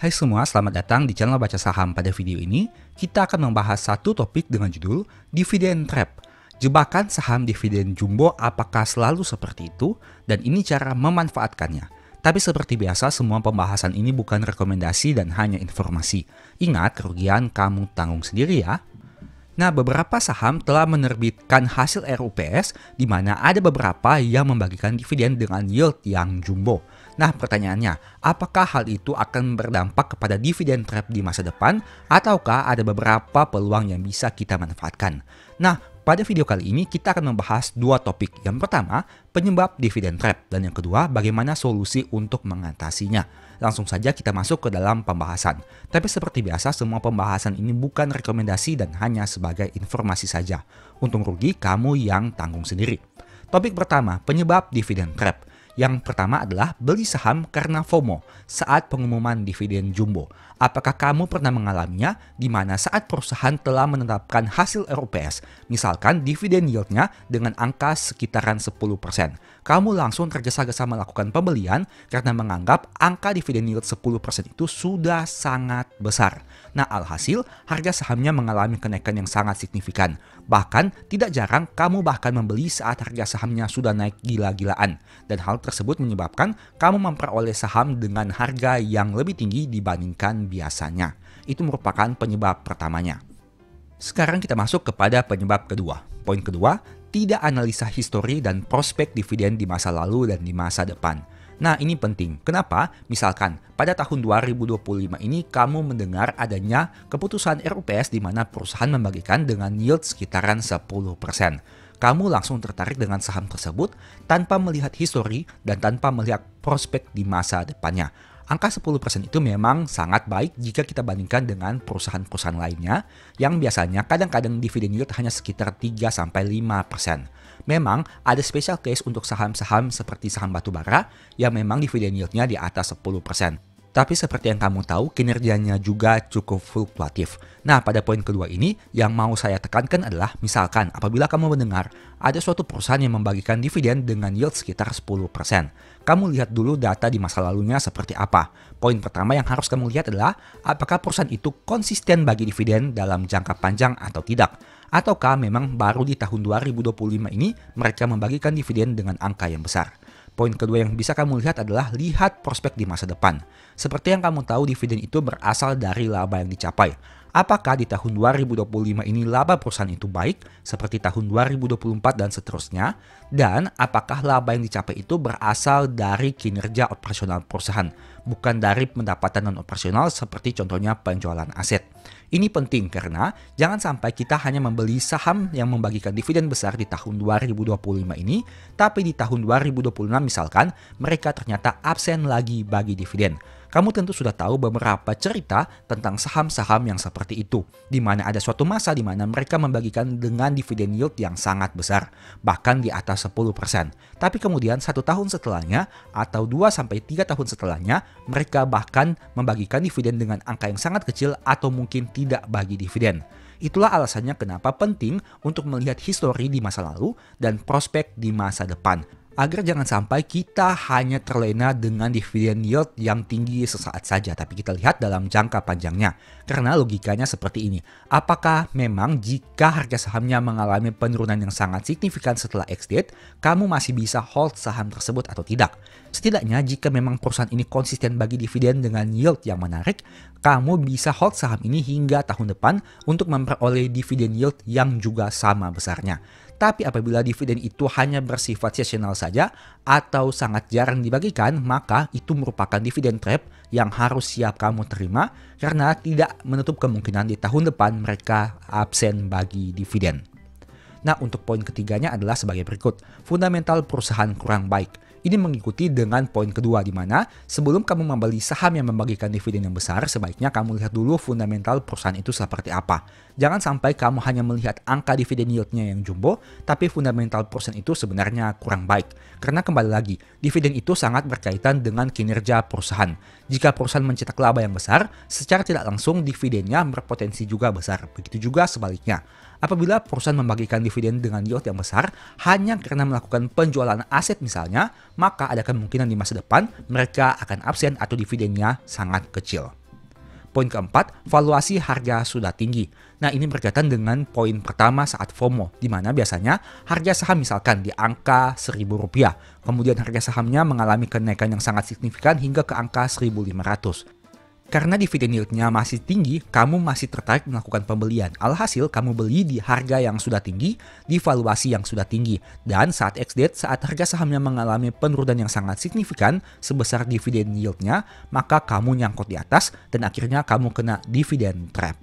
Hai semua, selamat datang di channel Baca Saham. Pada video ini, kita akan membahas satu topik dengan judul Dividend Trap. Jebakan saham dividen jumbo apakah selalu seperti itu? Dan ini cara memanfaatkannya. Tapi seperti biasa, semua pembahasan ini bukan rekomendasi dan hanya informasi. Ingat, kerugian kamu tanggung sendiri ya. Nah, beberapa saham telah menerbitkan hasil RUPS di mana ada beberapa yang membagikan dividen dengan yield yang jumbo. Nah, pertanyaannya, apakah hal itu akan berdampak kepada dividen trap di masa depan ataukah ada beberapa peluang yang bisa kita manfaatkan? Nah, pada video kali ini kita akan membahas dua topik. Yang pertama, penyebab dividen trap dan yang kedua, bagaimana solusi untuk mengatasinya. Langsung saja kita masuk ke dalam pembahasan. Tapi seperti biasa, semua pembahasan ini bukan rekomendasi dan hanya sebagai informasi saja. Untung rugi kamu yang tanggung sendiri. Topik pertama, penyebab dividen trap. Yang pertama adalah beli saham karena FOMO saat pengumuman dividen jumbo. Apakah kamu pernah mengalaminya di mana saat perusahaan telah menetapkan hasil RUPS, misalkan dividen yieldnya dengan angka sekitaran 10%. Kamu langsung tergesa-gesa melakukan pembelian karena menganggap angka dividen yield 10% itu sudah sangat besar. Nah, alhasil harga sahamnya mengalami kenaikan yang sangat signifikan. Bahkan tidak jarang kamu bahkan membeli saat harga sahamnya sudah naik gila-gilaan. Dan hal tersebut menyebabkan kamu memperoleh saham dengan harga yang lebih tinggi dibandingkan biasanya. Itu merupakan penyebab pertamanya. Sekarang kita masuk kepada penyebab kedua. Poin kedua, tidak analisa histori dan prospek dividen di masa lalu dan di masa depan. Nah, ini penting. Kenapa? Misalkan, pada tahun 2025 ini kamu mendengar adanya keputusan RUPS di mana perusahaan membagikan dengan yield sekitaran 10%. Kamu langsung tertarik dengan saham tersebut tanpa melihat histori dan tanpa melihat prospek di masa depannya. Angka 10% itu memang sangat baik jika kita bandingkan dengan perusahaan-perusahaan lainnya yang biasanya kadang-kadang dividen yield hanya sekitar 3-5%. Memang ada special case untuk saham-saham seperti saham batubara yang memang dividen yieldnya di atas 10%. Tapi seperti yang kamu tahu, kinerjanya juga cukup fluktuatif. Nah, pada poin kedua ini, yang mau saya tekankan adalah, misalkan apabila kamu mendengar ada suatu perusahaan yang membagikan dividen dengan yield sekitar 10%. Kamu lihat dulu data di masa lalunya seperti apa. Poin pertama yang harus kamu lihat adalah, apakah perusahaan itu konsisten bagi dividen dalam jangka panjang atau tidak. Ataukah memang baru di tahun 2025 ini mereka membagikan dividen dengan angka yang besar. Poin kedua yang bisa kamu lihat adalah lihat prospek di masa depan. Seperti yang kamu tahu, dividen itu berasal dari laba yang dicapai. Apakah di tahun 2025 ini laba perusahaan itu baik seperti tahun 2024 dan seterusnya? Dan apakah laba yang dicapai itu berasal dari kinerja operasional perusahaan, bukan dari pendapatan non-operasional seperti contohnya penjualan aset. Ini penting karena jangan sampai kita hanya membeli saham yang membagikan dividen besar di tahun 2025 ini, tapi di tahun 2026 misalkan mereka ternyata absen lagi bagi dividen. Kamu tentu sudah tahu beberapa cerita tentang saham-saham yang seperti itu, di mana ada suatu masa di mana mereka membagikan dengan dividen yield yang sangat besar, bahkan di atas 10%. Tapi kemudian 1 tahun setelahnya atau 2-3 tahun setelahnya, mereka bahkan membagikan dividen dengan angka yang sangat kecil atau mungkin tidak bagi dividen. Itulah alasannya kenapa penting untuk melihat histori di masa lalu dan prospek di masa depan. Agar jangan sampai kita hanya terlena dengan dividen yield yang tinggi sesaat saja, tapi kita lihat dalam jangka panjangnya. Karena logikanya seperti ini, apakah memang jika harga sahamnya mengalami penurunan yang sangat signifikan setelah exit, kamu masih bisa hold saham tersebut atau tidak? Setidaknya jika memang perusahaan ini konsisten bagi dividen dengan yield yang menarik, kamu bisa hold saham ini hingga tahun depan untuk memperoleh dividen yield yang juga sama besarnya. Tapi apabila dividen itu hanya bersifat seasonal saja atau sangat jarang dibagikan, maka itu merupakan dividen trap yang harus siap kamu terima karena tidak menutup kemungkinan di tahun depan mereka absen bagi dividen. Nah, untuk poin ketiganya adalah sebagai berikut. Fundamental perusahaan kurang baik. Ini mengikuti dengan poin kedua di mana sebelum kamu membeli saham yang membagikan dividen yang besar, sebaiknya kamu lihat dulu fundamental perusahaan itu seperti apa. Jangan sampai kamu hanya melihat angka dividen yieldnya yang jumbo, tapi fundamental perusahaan itu sebenarnya kurang baik. Karena kembali lagi, dividen itu sangat berkaitan dengan kinerja perusahaan. Jika perusahaan mencetak laba yang besar, secara tidak langsung dividennya berpotensi juga besar. Begitu juga sebaliknya. Apabila perusahaan membagikan dividen dengan yield yang besar hanya karena melakukan penjualan aset misalnya, maka ada kemungkinan di masa depan mereka akan absen atau dividennya sangat kecil. Poin keempat, valuasi harga sudah tinggi. Nah, ini berkaitan dengan poin pertama saat FOMO, di mana biasanya harga saham misalkan di angka Rp1.000, kemudian harga sahamnya mengalami kenaikan yang sangat signifikan hingga ke angka 1.500. Karena dividen yieldnya masih tinggi, kamu masih tertarik melakukan pembelian. Alhasil, kamu beli di harga yang sudah tinggi, di valuasi yang sudah tinggi. Dan saat ex-date, saat harga sahamnya mengalami penurunan yang sangat signifikan sebesar dividen yieldnya, maka kamu nyangkut di atas dan akhirnya kamu kena dividen trap.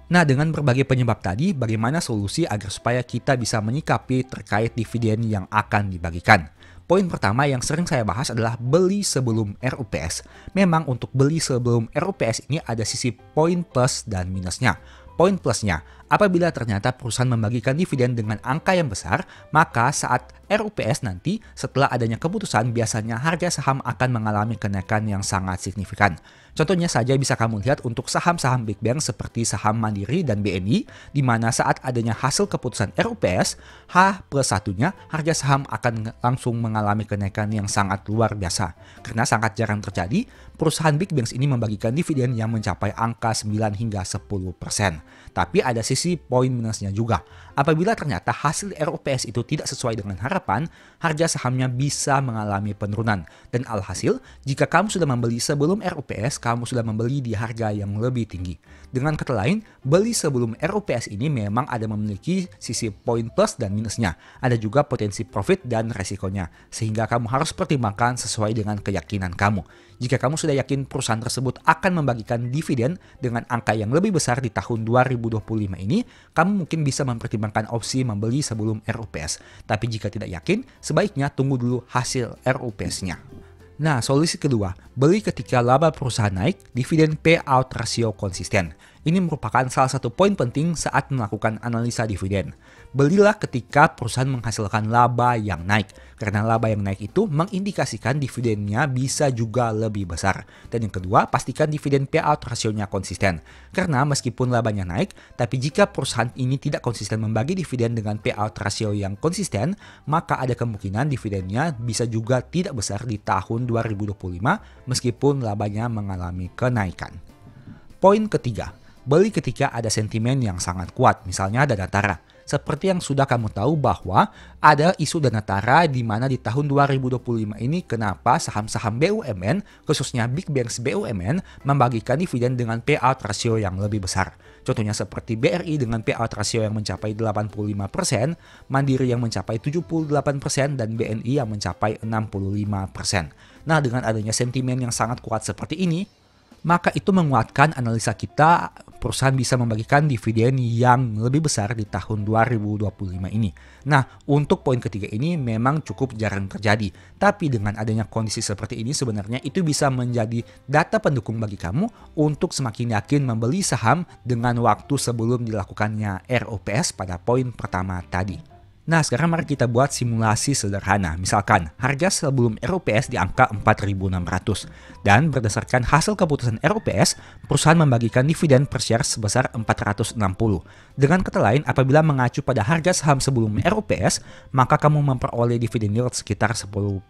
Nah, dengan berbagai penyebab tadi, bagaimana solusi agar supaya kita bisa menyikapi terkait dividen yang akan dibagikan? Poin pertama yang sering saya bahas adalah beli sebelum RUPS. Memang untuk beli sebelum RUPS ini ada sisi poin plus dan minusnya. Poin plusnya, apabila ternyata perusahaan membagikan dividen dengan angka yang besar, maka saat RUPS nanti setelah adanya keputusan biasanya harga saham akan mengalami kenaikan yang sangat signifikan. Contohnya saja bisa kamu lihat untuk saham-saham Big Bank seperti saham Mandiri dan BNI, di mana saat adanya hasil keputusan RUPS, H+1-nya harga saham akan langsung mengalami kenaikan yang sangat luar biasa. Karena sangat jarang terjadi, perusahaan Big Banks ini membagikan dividen yang mencapai angka 9 hingga 10%. Tapi ada sisi poin minusnya juga. Apabila ternyata hasil RUPS itu tidak sesuai dengan harapan, harga sahamnya bisa mengalami penurunan. Dan alhasil, jika kamu sudah membeli sebelum RUPS, kamu sudah membeli di harga yang lebih tinggi. Dengan kata lain, beli sebelum RUPS ini memang ada memiliki sisi poin plus dan minusnya. Ada juga potensi profit dan resikonya. Sehingga kamu harus pertimbangkan sesuai dengan keyakinan kamu. Jika kamu sudah yakin perusahaan tersebut akan membagikan dividen dengan angka yang lebih besar di tahun 2025 ini, kamu mungkin bisa mempertimbangkan opsi membeli sebelum RUPS. Tapi jika tidak yakin, sebaiknya tunggu dulu hasil RUPS-nya. Nah, solusi kedua, beli ketika laba perusahaan naik, dividen payout ratio konsisten. Ini merupakan salah satu poin penting saat melakukan analisa dividen. Belilah ketika perusahaan menghasilkan laba yang naik, karena laba yang naik itu mengindikasikan dividennya bisa juga lebih besar. Dan yang kedua, pastikan dividen payout rasionya konsisten. Karena meskipun labanya naik, tapi jika perusahaan ini tidak konsisten membagi dividen dengan payout rasio yang konsisten, maka ada kemungkinan dividennya bisa juga tidak besar di tahun 2025 meskipun labanya mengalami kenaikan. Poin ketiga, beli ketika ada sentimen yang sangat kuat, misalnya dana tara. Seperti yang sudah kamu tahu bahwa ada isu dana tara di mana di tahun 2025 ini kenapa saham-saham BUMN, khususnya Big Banks BUMN, membagikan dividen dengan payout rasio yang lebih besar. Contohnya seperti BRI dengan payout rasio yang mencapai 85%, Mandiri yang mencapai 78%, dan BNI yang mencapai 65%. Nah, dengan adanya sentimen yang sangat kuat seperti ini, maka itu menguatkan analisa kita perusahaan bisa membagikan dividen yang lebih besar di tahun 2025 ini. Nah, untuk poin ketiga ini memang cukup jarang terjadi. Tapi dengan adanya kondisi seperti ini sebenarnya itu bisa menjadi data pendukung bagi kamu untuk semakin yakin membeli saham dengan waktu sebelum dilakukannya RUPS pada poin pertama tadi. Nah, sekarang mari kita buat simulasi sederhana. Misalkan, harga sebelum RUPS di angka 4.600. Dan berdasarkan hasil keputusan RUPS, perusahaan membagikan dividen per share sebesar 460. Dengan kata lain, apabila mengacu pada harga saham sebelum RUPS, maka kamu memperoleh dividen yield sekitar 10%.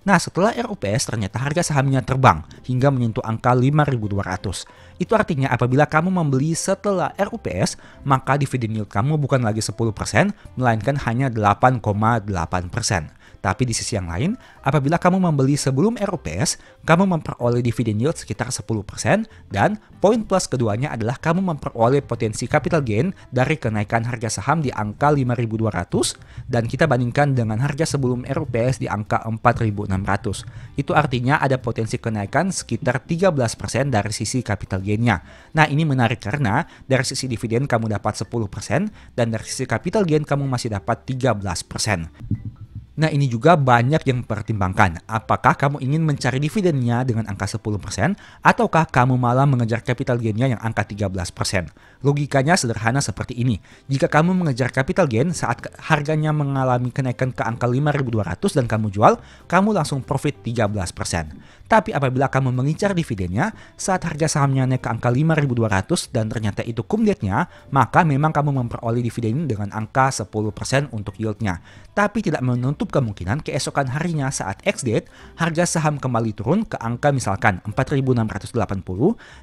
Nah, setelah RUPS, ternyata harga sahamnya terbang hingga menyentuh angka 5.200. Itu artinya apabila kamu membeli setelah RUPS, maka dividen yield kamu bukan lagi 10%, melainkan hanya 8,8%. Tapi di sisi yang lain, apabila kamu membeli sebelum RUPS, kamu memperoleh dividen yield sekitar 10%, dan poin plus keduanya adalah kamu memperoleh potensi capital gain dari kenaikan harga saham di angka 5.200, dan kita bandingkan dengan harga sebelum RUPS di angka 4.600. Itu artinya ada potensi kenaikan sekitar 13% dari sisi capital gain-nya. Nah, ini menarik karena dari sisi dividen kamu dapat 10%, dan dari sisi capital gain kamu masih dapat 13%. Nah, ini juga banyak yang mempertimbangkan. Apakah kamu ingin mencari dividennya dengan angka 10% ataukah kamu malah mengejar capital gain-nya yang angka 13%? Logikanya sederhana seperti ini. Jika kamu mengejar capital gain saat harganya mengalami kenaikan ke angka 5.200 dan kamu jual, kamu langsung profit 13%. Tapi apabila kamu mengincar dividennya saat harga sahamnya naik ke angka 5.200 dan ternyata itu cum-date-nya, maka memang kamu memperoleh dividen dengan angka 10% untuk yield-nya. Tapi tidak menuntut tertutup kemungkinan keesokan harinya saat ex-date, harga saham kembali turun ke angka misalkan 4.680,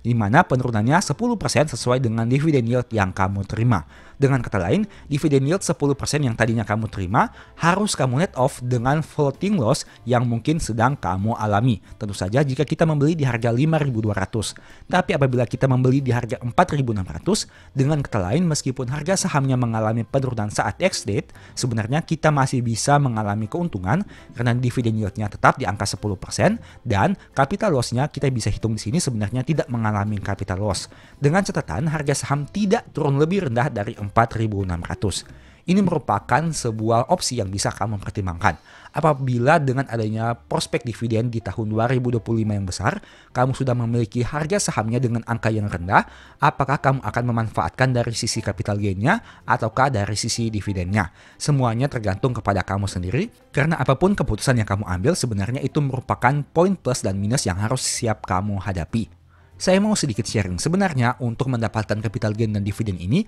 di mana penurunannya 10% sesuai dengan dividen yield yang kamu terima. Dengan kata lain, dividen yield 10% yang tadinya kamu terima harus kamu net off dengan floating loss yang mungkin sedang kamu alami. Tentu saja jika kita membeli di harga 5.200. Tapi apabila kita membeli di harga 4.600, dengan kata lain meskipun harga sahamnya mengalami penurunan saat ex-date, sebenarnya kita masih bisa mengalami keuntungan karena dividen yieldnya tetap di angka 10% dan capital loss-nya kita bisa hitung di sini sebenarnya tidak mengalami capital loss. Dengan catatan harga saham tidak turun lebih rendah dari 4.600. Ini merupakan sebuah opsi yang bisa kamu pertimbangkan. Apabila dengan adanya prospek dividen di tahun 2025 yang besar, kamu sudah memiliki harga sahamnya dengan angka yang rendah, apakah kamu akan memanfaatkan dari sisi capital gain-nya ataukah dari sisi dividennya? Semuanya tergantung kepada kamu sendiri, karena apapun keputusan yang kamu ambil sebenarnya itu merupakan poin plus dan minus yang harus siap kamu hadapi. Saya mau sedikit sharing, sebenarnya untuk mendapatkan capital gain dan dividen ini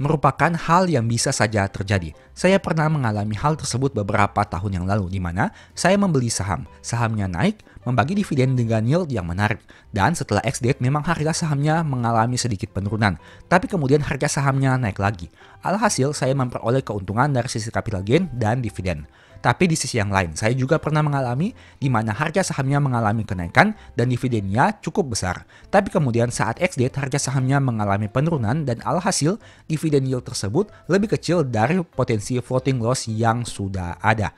merupakan hal yang bisa saja terjadi. Saya pernah mengalami hal tersebut beberapa tahun yang lalu, di mana saya membeli saham. Sahamnya naik, membagi dividen dengan yield yang menarik. Dan setelah ex-date memang harga sahamnya mengalami sedikit penurunan. Tapi kemudian harga sahamnya naik lagi. Alhasil saya memperoleh keuntungan dari sisi capital gain dan dividen. Tapi di sisi yang lain, saya juga pernah mengalami di mana harga sahamnya mengalami kenaikan dan dividennya cukup besar. Tapi kemudian saat ex-date harga sahamnya mengalami penurunan dan alhasil dividen yield tersebut lebih kecil dari potensi floating loss yang sudah ada.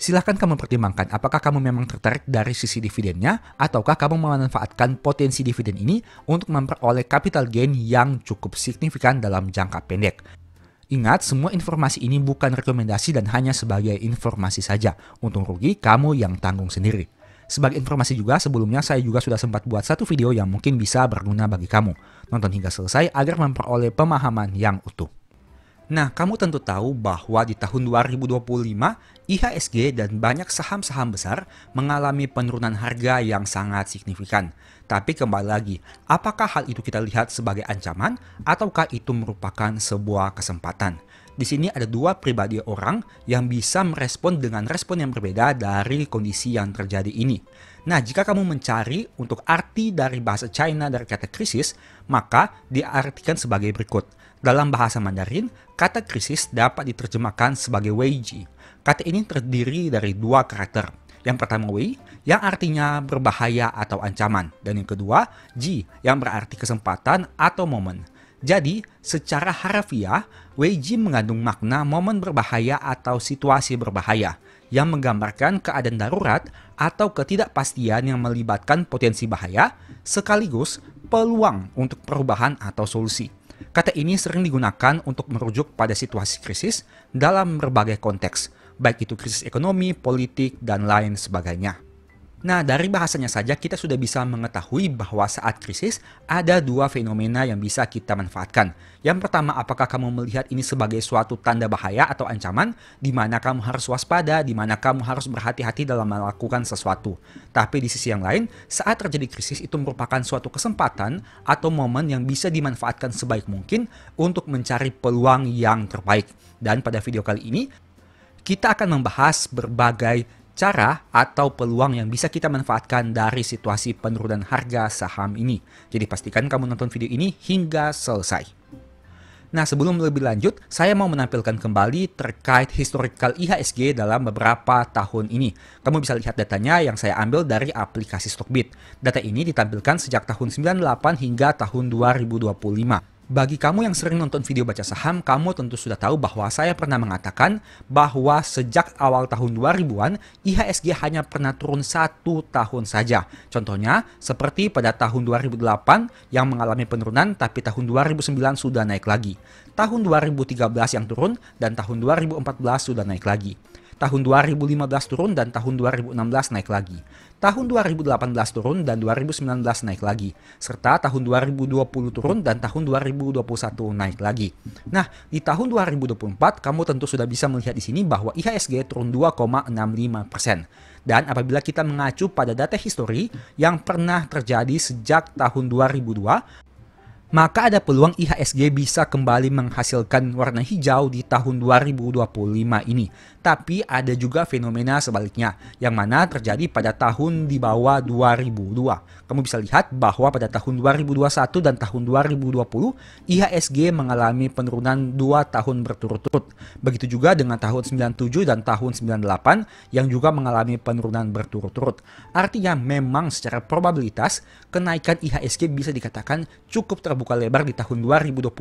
Silahkan kamu pertimbangkan apakah kamu memang tertarik dari sisi dividennya ataukah kamu memanfaatkan potensi dividen ini untuk memperoleh capital gain yang cukup signifikan dalam jangka pendek. Ingat, semua informasi ini bukan rekomendasi dan hanya sebagai informasi saja. Untung rugi, kamu yang tanggung sendiri. Sebagai informasi juga, sebelumnya saya juga sudah sempat buat satu video yang mungkin bisa berguna bagi kamu. Nonton hingga selesai agar memperoleh pemahaman yang utuh. Nah, kamu tentu tahu bahwa di tahun 2025, IHSG dan banyak saham-saham besar mengalami penurunan harga yang sangat signifikan. Tapi kembali lagi, apakah hal itu kita lihat sebagai ancaman ataukah itu merupakan sebuah kesempatan? Di sini ada dua pribadi orang yang bisa merespon dengan respon yang berbeda dari kondisi yang terjadi ini. Nah, jika kamu mencari untuk arti dari bahasa China dari kata krisis, maka diartikan sebagai berikut. Dalam bahasa Mandarin, kata krisis dapat diterjemahkan sebagai weiji. Kata ini terdiri dari dua karakter. Yang pertama wei, yang artinya berbahaya atau ancaman. Dan yang kedua, ji, yang berarti kesempatan atau momen. Jadi, secara harafiah, weiji mengandung makna momen berbahaya atau situasi berbahaya, yang menggambarkan keadaan darurat atau ketidakpastian yang melibatkan potensi bahaya, sekaligus peluang untuk perubahan atau solusi. Kata ini sering digunakan untuk merujuk pada situasi krisis dalam berbagai konteks, baik itu krisis ekonomi, politik, dan lain sebagainya. Nah, dari bahasanya saja kita sudah bisa mengetahui bahwa saat krisis ada dua fenomena yang bisa kita manfaatkan. Yang pertama, apakah kamu melihat ini sebagai suatu tanda bahaya atau ancaman, di mana kamu harus waspada, di mana kamu harus berhati-hati dalam melakukan sesuatu. Tapi di sisi yang lain, saat terjadi krisis itu merupakan suatu kesempatan atau momen yang bisa dimanfaatkan sebaik mungkin untuk mencari peluang yang terbaik. Dan pada video kali ini, kita akan membahas berbagai cara atau peluang yang bisa kita manfaatkan dari situasi penurunan harga saham ini. Jadi pastikan kamu nonton video ini hingga selesai. Nah, sebelum lebih lanjut, saya mau menampilkan kembali terkait historical IHSG dalam beberapa tahun ini. Kamu bisa lihat datanya yang saya ambil dari aplikasi Stockbit. Data ini ditampilkan sejak tahun 98 hingga tahun 2025. Bagi kamu yang sering nonton video baca saham, kamu tentu sudah tahu bahwa saya pernah mengatakan bahwa sejak awal tahun 2000-an, IHSG hanya pernah turun 1 tahun saja. Contohnya, seperti pada tahun 2008 yang mengalami penurunan, tapi tahun 2009 sudah naik lagi. Tahun 2013 yang turun, dan tahun 2014 sudah naik lagi. Tahun 2015 turun dan tahun 2016 naik lagi. Tahun 2018 turun dan 2019 naik lagi. Serta tahun 2020 turun dan tahun 2021 naik lagi. Nah, di tahun 2024 kamu tentu sudah bisa melihat di sini bahwa IHSG turun 2,65%. Dan apabila kita mengacu pada data histori yang pernah terjadi sejak tahun 2002, maka ada peluang IHSG bisa kembali menghasilkan warna hijau di tahun 2025 ini. Tapi ada juga fenomena sebaliknya, yang mana terjadi pada tahun di bawah 2002. Kamu bisa lihat bahwa pada tahun 2021 dan tahun 2020, IHSG mengalami penurunan 2 tahun berturut-turut. Begitu juga dengan tahun 97 dan tahun 98 yang juga mengalami penurunan berturut-turut. Artinya memang secara probabilitas, kenaikan IHSG bisa dikatakan cukup terbuka lebar di tahun 2025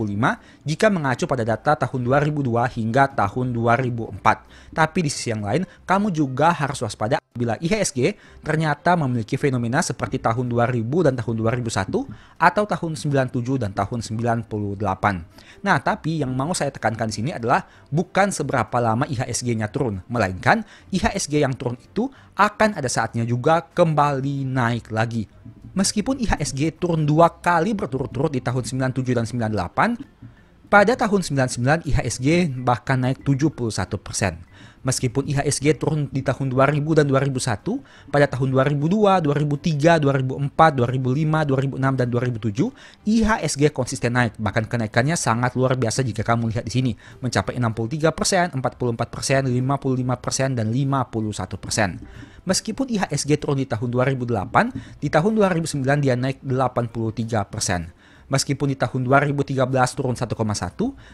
jika mengacu pada data tahun 2002 hingga tahun 2004. Tapi di sisi yang lain, kamu juga harus waspada bila IHSG ternyata memiliki fenomena seperti tahun 2000 dan tahun 2001 atau tahun 97 dan tahun 98. Nah, tapi yang mau saya tekankan di sini adalah bukan seberapa lama IHSG-nya turun, melainkan IHSG yang turun itu akan ada saatnya juga kembali naik lagi. Meskipun IHSG turun 2 kali berturut-turut di tahun 97 dan 98, pada tahun 99 IHSG bahkan naik 71%. Meskipun IHSG turun di tahun 2000 dan 2001, pada tahun 2002, 2003, 2004, 2005, 2006, dan 2007, IHSG konsisten naik. Bahkan kenaikannya sangat luar biasa jika kamu lihat di sini, mencapai 63%, 44%, 55%, dan 51%. Meskipun IHSG turun di tahun 2008, di tahun 2009 dia naik 83%. Meskipun di tahun 2013 turun 1,1,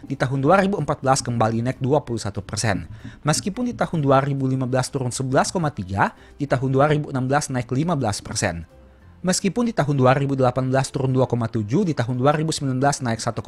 di tahun 2014 kembali naik 21%. Meskipun di tahun 2015 turun 11,3, di tahun 2016 naik 15%. Meskipun di tahun 2018 turun 2,7, di tahun 2019 naik 1,6.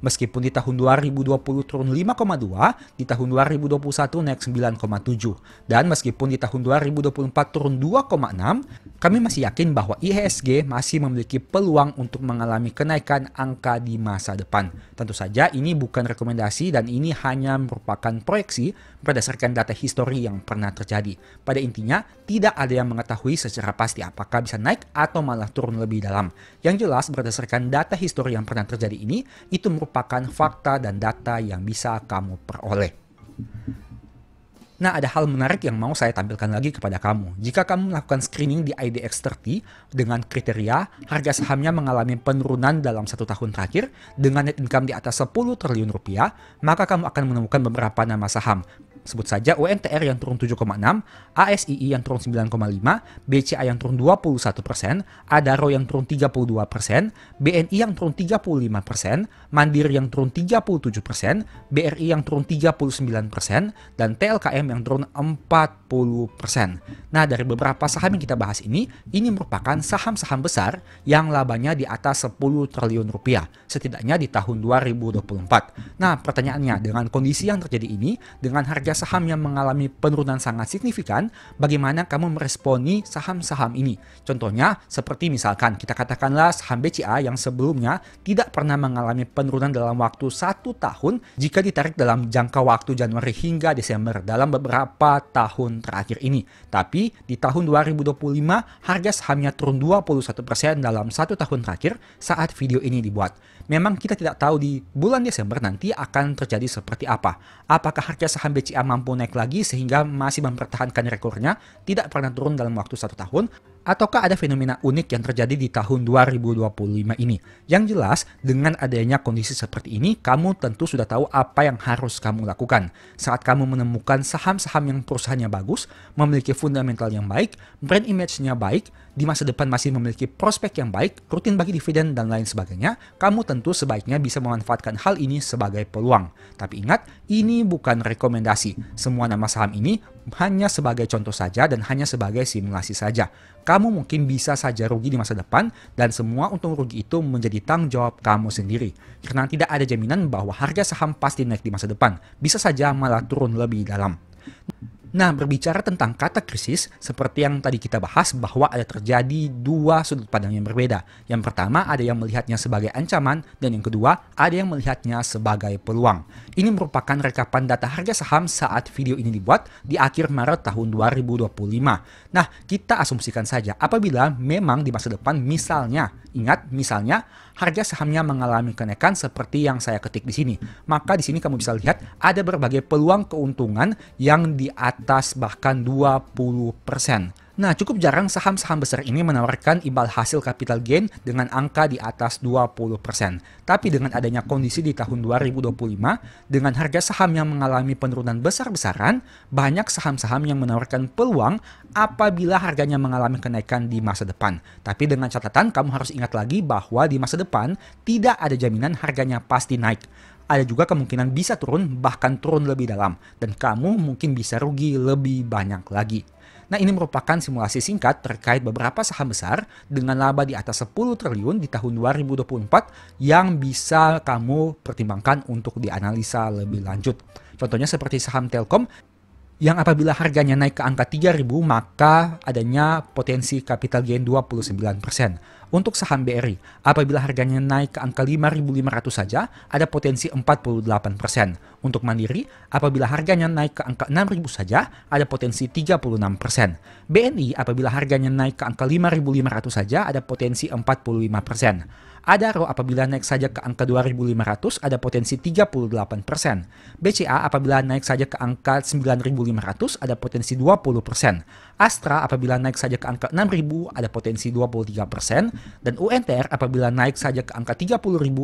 Meskipun di tahun 2020 turun 5,2, di tahun 2021 naik 9,7. Dan meskipun di tahun 2024 turun 2,6, kami masih yakin bahwa IHSG masih memiliki peluang untuk mengalami kenaikan angka di masa depan. Tentu saja ini bukan rekomendasi dan ini hanya merupakan proyeksi berdasarkan data histori yang pernah terjadi. Pada intinya, tidak ada yang mengetahui secara pasti apakah bisa naik atau malah turun lebih dalam. Yang jelas berdasarkan data histori yang pernah terjadi ini, itu merupakan fakta dan data yang bisa kamu peroleh. Nah, ada hal menarik yang mau saya tampilkan lagi kepada kamu. Jika kamu melakukan screening di IDX30 dengan kriteria harga sahamnya mengalami penurunan dalam 1 tahun terakhir dengan net income di atas 10 triliun rupiah, maka kamu akan menemukan beberapa nama saham. Sebut saja UNTR yang turun 7,6, ASII yang turun 9,5, BCA yang turun 21%, Adaro yang turun 32%, BNI yang turun 35%, Mandiri yang turun 37%, BRI yang turun 39%, dan TLKM yang turun 40%. Nah, dari beberapa saham yang kita bahas ini merupakan saham-saham besar yang labanya di atas 10 triliun rupiah, setidaknya di tahun 2024. Nah, pertanyaannya, dengan kondisi yang terjadi ini, dengan harga saham yang mengalami penurunan sangat signifikan, bagaimana kamu meresponi saham-saham ini? Contohnya, seperti misalkan kita katakanlah saham BCA yang sebelumnya tidak pernah mengalami penurunan dalam waktu 1 tahun jika ditarik dalam jangka waktu Januari hingga Desember dalam beberapa tahun terakhir ini. Tapi di tahun 2025, harga sahamnya turun 21% dalam 1 tahun terakhir saat video ini dibuat. Memang kita tidak tahu di bulan Desember nanti akan terjadi seperti apa. Apakah harga saham BCA mampu naik lagi sehingga masih mempertahankan rekornya, tidak pernah turun dalam waktu 1 tahun, ataukah ada fenomena unik yang terjadi di tahun 2025 ini? Yang jelas, dengan adanya kondisi seperti ini, kamu tentu sudah tahu apa yang harus kamu lakukan. Saat kamu menemukan saham-saham yang perusahaannya bagus, memiliki fundamental yang baik, brand image-nya baik, di masa depan masih memiliki prospek yang baik, rutin bagi dividen, dan lain sebagainya, kamu tentu sebaiknya bisa memanfaatkan hal ini sebagai peluang. Tapi ingat, ini bukan rekomendasi. Semua nama saham ini hanya sebagai contoh saja dan hanya sebagai simulasi saja. Kamu mungkin bisa saja rugi di masa depan dan semua untung rugi itu menjadi tanggung jawab kamu sendiri. Karena tidak ada jaminan bahwa harga saham pasti naik di masa depan. Bisa saja malah turun lebih dalam. Nah, berbicara tentang kata krisis, seperti yang tadi kita bahas bahwa ada terjadi 2 sudut pandang yang berbeda. Yang pertama, ada yang melihatnya sebagai ancaman, dan yang kedua, ada yang melihatnya sebagai peluang. Ini merupakan rekapan data harga saham saat video ini dibuat di akhir Maret tahun 2025. Nah, kita asumsikan saja apabila memang di masa depan misalnya harga sahamnya mengalami kenaikan seperti yang saya ketik di sini. Maka di sini kamu bisa lihat ada berbagai peluang keuntungan yang di atas bahkan 20%. Nah, cukup jarang saham-saham besar ini menawarkan imbal hasil capital gain dengan angka di atas 20%. Tapi dengan adanya kondisi di tahun 2025, dengan harga saham yang mengalami penurunan besar-besaran, banyak saham-saham yang menawarkan peluang apabila harganya mengalami kenaikan di masa depan. Tapi dengan catatan, kamu harus ingat lagi bahwa di masa depan tidak ada jaminan harganya pasti naik. Ada juga kemungkinan bisa turun, bahkan turun lebih dalam, dan kamu mungkin bisa rugi lebih banyak lagi. Nah, ini merupakan simulasi singkat terkait beberapa saham besar dengan laba di atas 10 triliun di tahun 2024 yang bisa kamu pertimbangkan untuk dianalisa lebih lanjut. Contohnya seperti saham Telkom yang apabila harganya naik ke angka 3.000 maka adanya potensi capital gain 29%. Untuk saham BRI, apabila harganya naik ke angka 5.500 saja, ada potensi 48%. Untuk Mandiri, apabila harganya naik ke angka 6.000 saja, ada potensi 36%. BNI, apabila harganya naik ke angka 5.500 saja, ada potensi 45%. Adaro apabila naik saja ke angka 2.500 ada potensi 38%. BCA apabila naik saja ke angka 9.500 ada potensi 20%. Astra apabila naik saja ke angka 6.000 ada potensi 23%. Dan UNTR apabila naik saja ke angka 30.000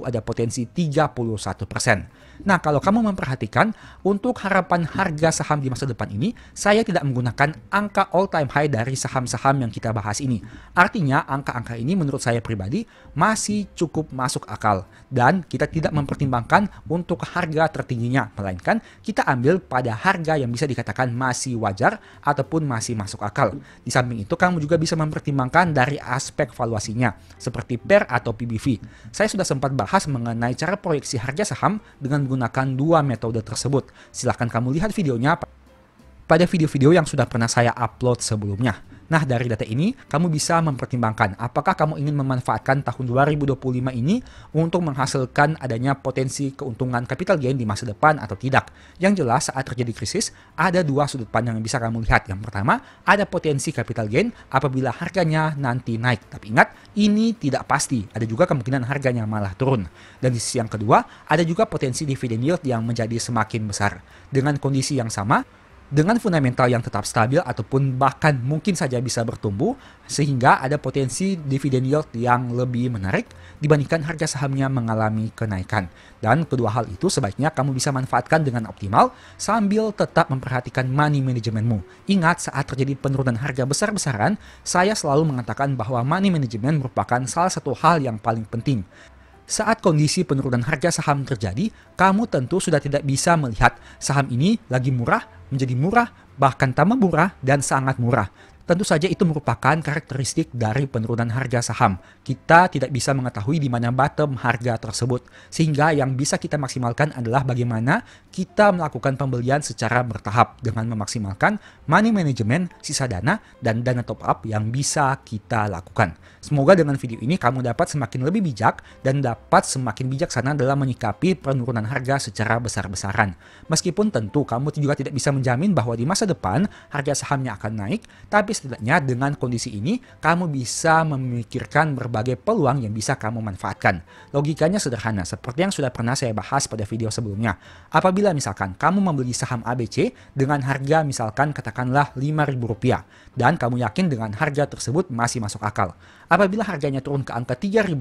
ada potensi 31%. Nah, kalau kamu memperhatikan, untuk harapan harga saham di masa depan ini, saya tidak menggunakan angka all time high dari saham-saham yang kita bahas ini. Artinya, angka-angka ini menurut saya pribadi masih cukup masuk akal. Dan kita tidak mempertimbangkan untuk harga tertingginya, melainkan kita ambil pada harga yang bisa dikatakan masih wajar ataupun masih masuk akal. Di samping itu, kamu juga bisa mempertimbangkan dari aspek valuasinya, seperti PER atau PBV. Saya sudah sempat bahas mengenai cara proyeksi harga saham dengan menggunakan dua metode tersebut. Silahkan kamu lihat videonya pada video-video yang sudah pernah saya upload sebelumnya. Nah, dari data ini, kamu bisa mempertimbangkan apakah kamu ingin memanfaatkan tahun 2025 ini untuk menghasilkan adanya potensi keuntungan capital gain di masa depan atau tidak. Yang jelas, saat terjadi krisis, ada dua sudut pandang yang bisa kamu lihat. Yang pertama, ada potensi capital gain apabila harganya nanti naik. Tapi ingat, ini tidak pasti. Ada juga kemungkinan harganya malah turun. Dan di sisi yang kedua, ada juga potensi dividen yield yang menjadi semakin besar. Dengan kondisi yang sama, dengan fundamental yang tetap stabil ataupun bahkan mungkin saja bisa bertumbuh, sehingga ada potensi dividen yield yang lebih menarik dibandingkan harga sahamnya mengalami kenaikan. Dan kedua hal itu sebaiknya kamu bisa manfaatkan dengan optimal sambil tetap memperhatikan money managementmu. Ingat, saat terjadi penurunan harga besar-besaran, saya selalu mengatakan bahwa money management merupakan salah satu hal yang paling penting. Saat kondisi penurunan harga saham terjadi, kamu tentu sudah tidak bisa melihat saham ini lagi murah, menjadi murah, bahkan tambah murah, dan sangat murah. Tentu saja itu merupakan karakteristik dari penurunan harga saham. Kita tidak bisa mengetahui di mana bottom harga tersebut. Sehingga yang bisa kita maksimalkan adalah bagaimana kita melakukan pembelian secara bertahap dengan memaksimalkan money management, sisa dana, dan dana top up yang bisa kita lakukan. Semoga dengan video ini kamu dapat semakin lebih bijak dan dapat semakin bijaksana dalam menyikapi penurunan harga secara besar-besaran. Meskipun tentu kamu juga tidak bisa menjamin bahwa di masa depan harga sahamnya akan naik, tapi setidaknya dengan kondisi ini kamu bisa memikirkan berbagai peluang yang bisa kamu manfaatkan. Logikanya sederhana, seperti yang sudah pernah saya bahas pada video sebelumnya. Apabila misalkan kamu membeli saham ABC dengan harga misalkan katakanlah Rp5.000 dan kamu yakin dengan harga tersebut masih masuk akal. Apabila harganya turun ke angka Rp3.000,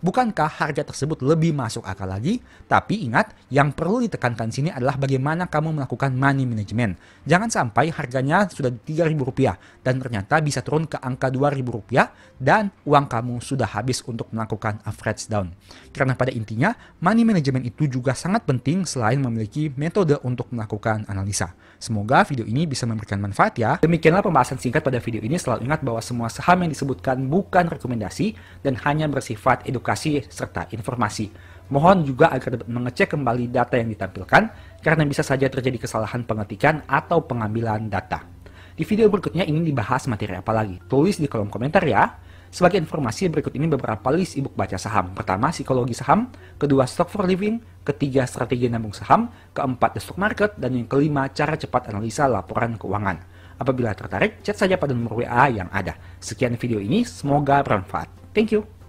bukankah harga tersebut lebih masuk akal lagi? Tapi ingat, yang perlu ditekankan sini adalah bagaimana kamu melakukan money management. Jangan sampai harganya sudah Rp3.000 dan ternyata bisa turun ke angka Rp2.000 dan uang kamu sudah habis untuk melakukan average down. Karena pada intinya, money management itu juga sangat penting selain memiliki metode untuk melakukan analisa. Semoga video ini bisa memberikan manfaat ya. Demikianlah pembahasan singkat pada video ini. Selalu ingat bahwa semua saham yang disebutkan bukan rekomendasi dan hanya bersifat edukasi serta informasi. Mohon juga agar dapat mengecek kembali data yang ditampilkan karena bisa saja terjadi kesalahan pengetikan atau pengambilan data. Di video berikutnya ingin dibahas materi apa lagi? Tulis di kolom komentar ya. Sebagai informasi, berikut ini beberapa list ebook baca saham. Pertama, psikologi saham. Kedua, stock for living. Ketiga, strategi nabung saham. Keempat, the stock market. Dan yang kelima, cara cepat analisa laporan keuangan. Apabila tertarik, chat saja pada nomor WA yang ada. Sekian video ini, semoga bermanfaat. Thank you.